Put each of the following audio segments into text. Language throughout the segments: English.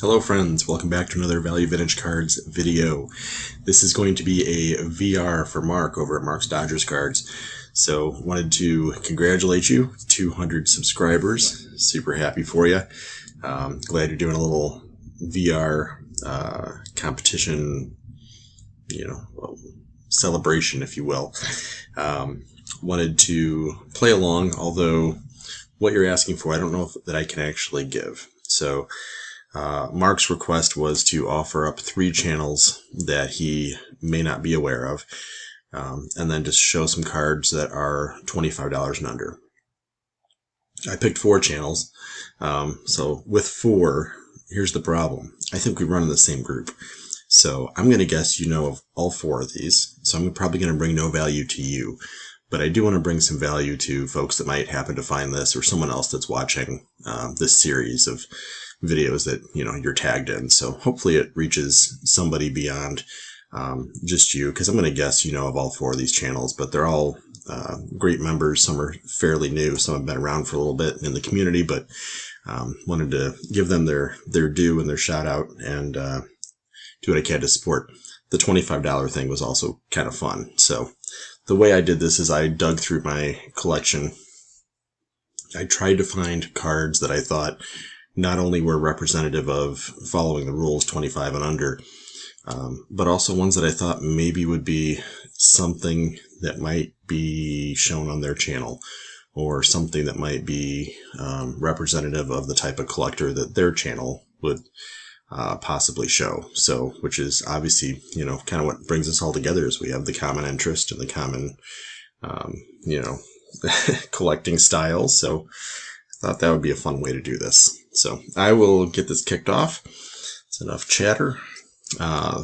Hello friends, welcome back to another Value Vintage Cards video. This is going to be a VR for Mark over at Mark's Dodgers Cards. So wanted to congratulate you, 200 subscribers, super happy for you. Glad you're doing a little VR competition, celebration if you will. Wanted to play along, although what you're asking for I don't know that I can actually give. So Mark's request was to offer up 3 channels that he may not be aware of, and then just show some cards that are $25 and under. I picked 4 channels, so with 4, here's the problem. I think we run in the same group. So I'm going to guess you know of all 4 of these, so I'm probably going to bring no value to you. But I do want to bring some value to folks that might happen to find this, or someone else that's watching this series of videos that you're tagged in. So hopefully it reaches somebody beyond just you, because I'm going to guess of all 4 of these channels, but they're all great members. Some are fairly new, some have been around for a little bit in the community, but wanted to give them their due and their shout out, and do what I can to support. The $25 thing was also kind of fun. So the way I did this is I dug through my collection. I tried to find cards that I thought not only were representative of following the rules 25 and under, but also ones that I thought maybe would be something that might be shown on their channel, or something that might be representative of the type of collector that their channel would possibly show. So, which is obviously, kind of what brings us all together, is we have the common interest and the common, collecting styles. So I thought that would be a fun way to do this. So I will get this kicked off. It's enough chatter.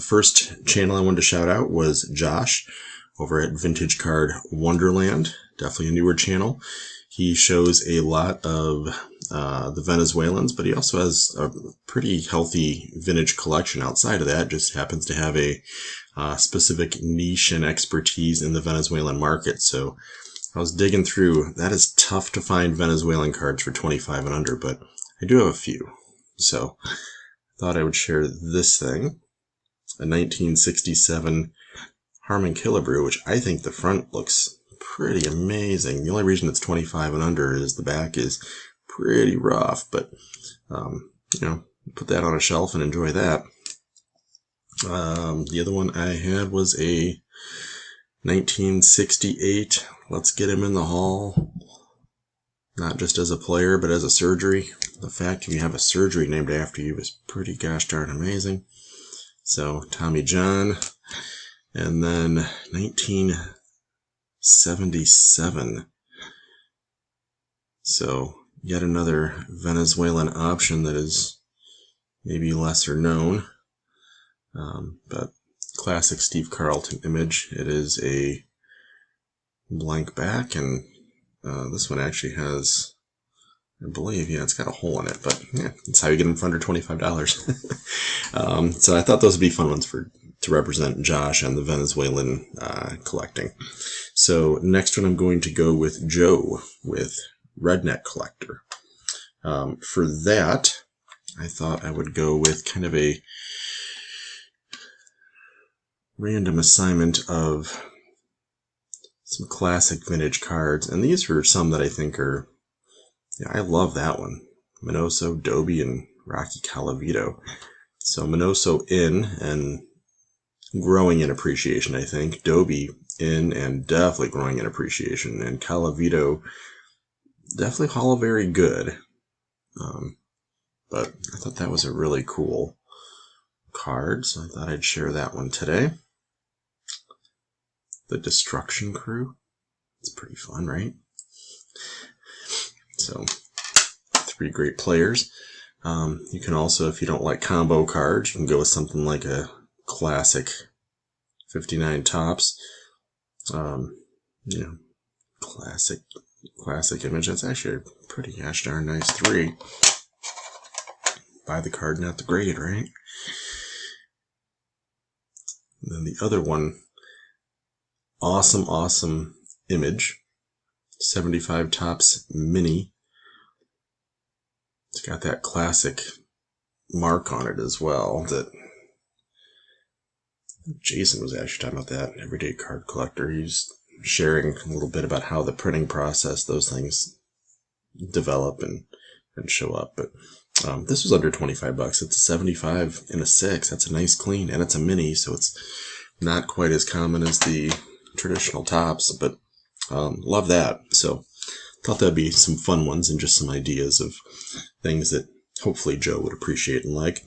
First channel I wanted to shout out was Josh over at Vintage Card Wonderland. Definitely a newer channel. He shows a lot of the Venezuelans, but he also has a pretty healthy vintage collection outside of that. Just happens to have a specific niche and expertise in the Venezuelan market. So I was digging through. That is tough to find Venezuelan cards for 25 and under, but I do have a few. So I thought I would share this thing. A 1967 Harmon Killebrew, which I think the front looks pretty amazing. The only reason it's 25 and under is the back is pretty rough, but put that on a shelf and enjoy that. The other one I had was a 1968 Let's Get Him in the Hall. Not just as a player, but as a surgery. The fact you have a surgery named after you is pretty gosh darn amazing. So Tommy John. And then 1977. So yet another Venezuelan option that is maybe lesser known, but classic Steve Carlton image. It is a blank back, and this one actually has, I believe, it's got a hole in it, but yeah, that's how you get them for under $25. So I thought those would be fun ones to represent Josh and the Venezuelan collecting. So next one I'm going to go with Joe with Redneck Collector. For that, I thought I would go with kind of a random assignment of some classic vintage cards, and these are some that I think are, I love that one. Mendoza, Dobie, and Rocky Calavito. So Mendoza in and growing in appreciation, I think. Dobie in and definitely growing in appreciation, and Calavito definitely hollow very good. But I thought that was a really cool card, so I thought I'd share that one today. The Destruction Crew. It's pretty fun, right? So 3 great players. You can also, if you don't like combo cards, you can go with something like a classic 59 Topps. Classic image. That's actually a pretty gosh darn nice 3. Buy the card, not the grade, right? And then the other one, awesome image. 75 Topps Mini. It's got that classic mark on it as well that Jason was actually talking about, that everyday card collector. He's sharing a little bit about how the printing process, those things develop and show up. But this was under 25 bucks. It's a 75 in a 6. That's a nice clean, and it's a mini, so it's not quite as common as the traditional tops, but love that. So thought that'd be some fun ones and just some ideas of things that hopefully Joe would appreciate and like.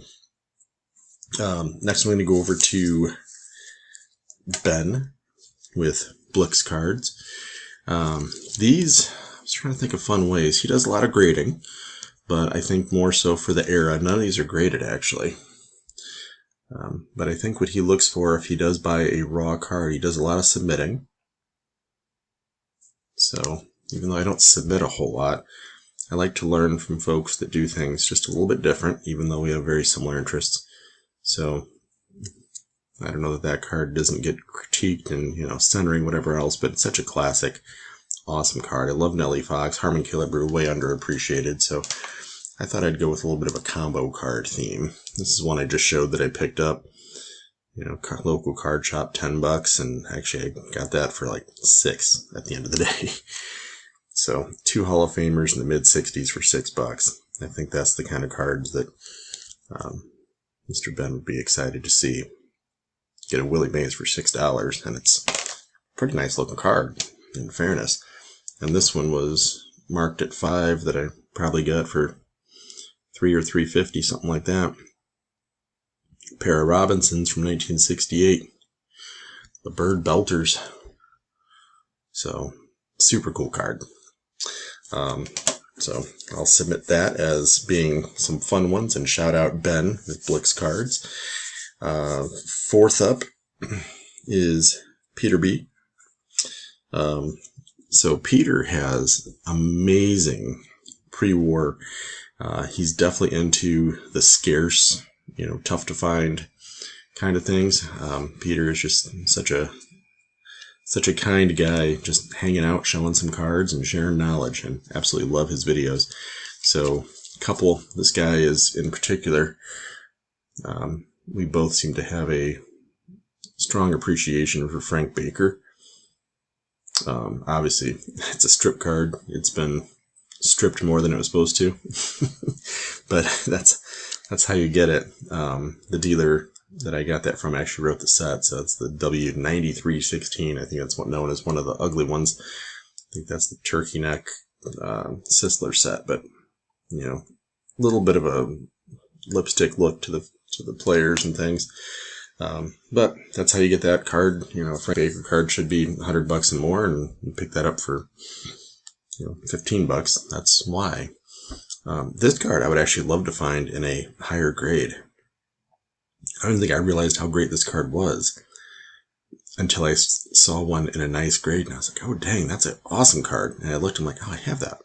Next, I'm going to go over to Ben with Blix cards. These, I was trying to think of fun ways. He does a lot of grading, but I think more so for the era. None of these are graded, actually. But I think what he looks for, if he does buy a raw card, he does a lot of submitting. So even though I don't submit a whole lot, I like to learn from folks that do things just a little bit different, even though we have very similar interests. So I don't know that card doesn't get critiqued and, centering, whatever else, but it's such a classic, awesome card. I love Nellie Fox. Harmon Killebrew, way underappreciated, so I thought I'd go with a little bit of a combo card theme. This is one I just showed that I picked up, local card shop, $10, and actually I got that for like $6 at the end of the day. So 2 Hall of Famers in the mid-60s for $6. I think that's the kind of cards that Mr. Ben would be excited to see. Get a Willie Mays for $6, and it's a pretty nice looking card, in fairness. And this one was marked at $5 that I probably got for $3 or $3.50, something like that. A pair of Robinsons from 1968. The Bird Belters. So, super cool card. So, I'll submit that as being some fun ones, and shout out Ben with Blix cards. Fourth up is Peter B. So Peter has amazing pre-war. He's definitely into the scarce, tough to find kind of things. Peter is just such a kind guy, just hanging out, showing some cards and sharing knowledge, and absolutely love his videos. So this guy is in particular, we both seem to have a strong appreciation for Frank Baker. Obviously, it's a strip card. It's been stripped more than it was supposed to, but that's how you get it. The dealer that I got that from actually wrote the set, so it's the W9316. I think that's known as one of the ugly ones. I think that's the turkey neck Sisler set, but a little bit of a lipstick look to the players and things. But that's how you get that card. A Frank Baker card should be $100 and more, and you pick that up for $15. That's why. This card I would actually love to find in a higher grade. I don't think I realized how great this card was until I saw one in a nice grade, and I was like, oh dang, that's an awesome card. And I looked and I'm like, oh, I have that.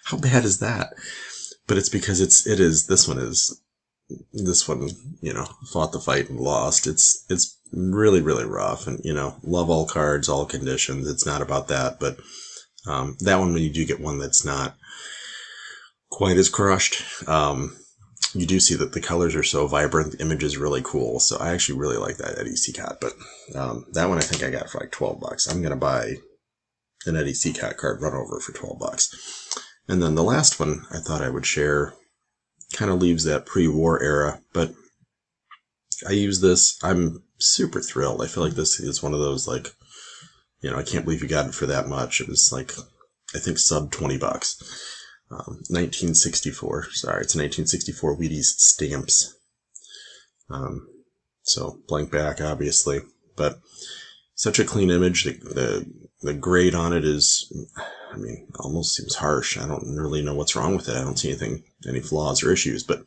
How bad is that? But it's because this one fought the fight and lost. It's really, really rough, and love all cards, all conditions. It's not about that, but that one, when you do get one that's not quite as crushed, you do see that the colors are so vibrant, the image is really cool. So I actually really like that Eddie Seacott, but that one I think I got for like $12. I'm gonna buy an Eddie Seacott card run over for $12. And then the last one I thought I would share kind of leaves that pre-war era, but I use this. I'm super thrilled. I feel like this is one of those, I can't believe you got it for that much. It was like, I think sub $20. 1964. Sorry, it's 1964 Wheaties stamps. So blank back, obviously, but such a clean image. The grade on it is, almost seems harsh. I don't really know what's wrong with it. I don't see any flaws or issues, but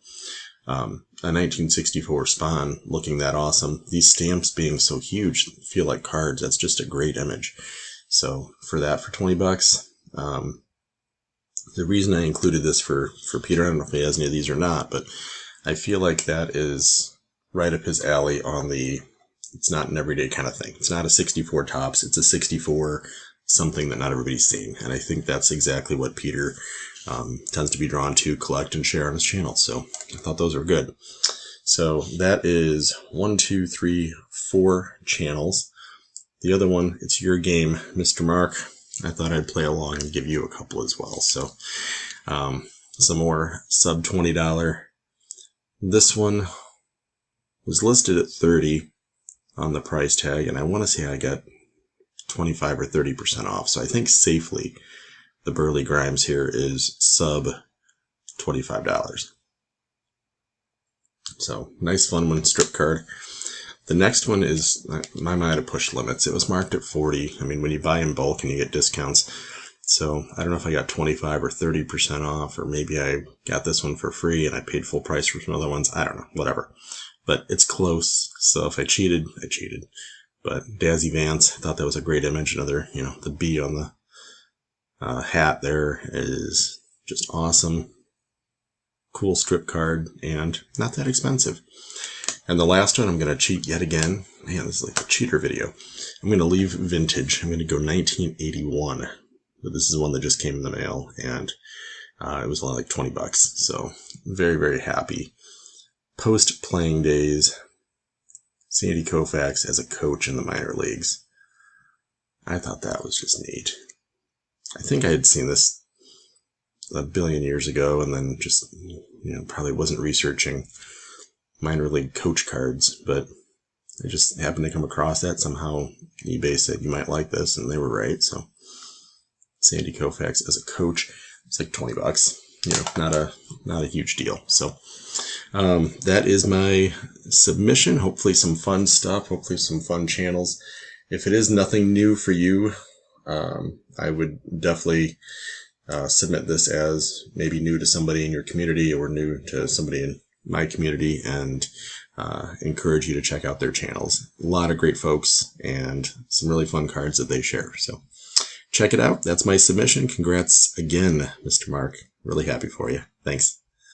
a 1964 Spawn looking that awesome. These stamps being so huge feel like cards. That's just a great image. So for $20, the reason I included this for Peter, I don't know if he has any of these or not, but I feel like that is right up his alley on it's not an everyday kind of thing. It's not a 64 tops. It's a 64 something that not everybody's seen. And I think that's exactly what Peter tends to be drawn to collect and share on his channel. So I thought those were good. So that is 1, 2, 3, 4 channels. The other one, it's your game, Mr. Mark. I thought I'd play along and give you a couple as well. So some more sub $20. This one was listed at $30 on the price tag, and I want to say I got 25 or 30% off. So I think safely the Burley Grimes here is sub $25. So nice fun one, strip card. The next one is, my might have pushed limits. It was marked at 40. I mean, when you buy in bulk and you get discounts. So I don't know if I got 25 or 30% off, or maybe I got this one for free and I paid full price for some other ones. I don't know, whatever. But it's close. So if I cheated, I cheated. But Dazzy Vance, I thought that was a great image. Another, the bee on the hat there is just awesome. Cool strip card and not that expensive. And the last one, I'm going to cheat yet again. Man, this is like a cheater video. I'm going to leave vintage. I'm going to go 1981. But this is one that just came in the mail, and it was only like $20. So very, very happy. Post-playing days, Sandy Koufax as a coach in the minor leagues. I thought that was just neat. I think I had seen this a billion years ago, and then just, probably wasn't researching minor league coach cards, but I just happened to come across that somehow. eBay said you might like this, and they were right. So Sandy Koufax as a coach, it's like $20. Not a huge deal. So that is my submission. Hopefully some fun stuff. Hopefully some fun channels. If it is nothing new for you, I would definitely submit this as maybe new to somebody in your community or new to somebody in my community, and encourage you to check out their channels. A lot of great folks and some really fun cards that they share. So check it out. That's my submission. Congrats again, Mr. Mark. Really happy for you. Thanks.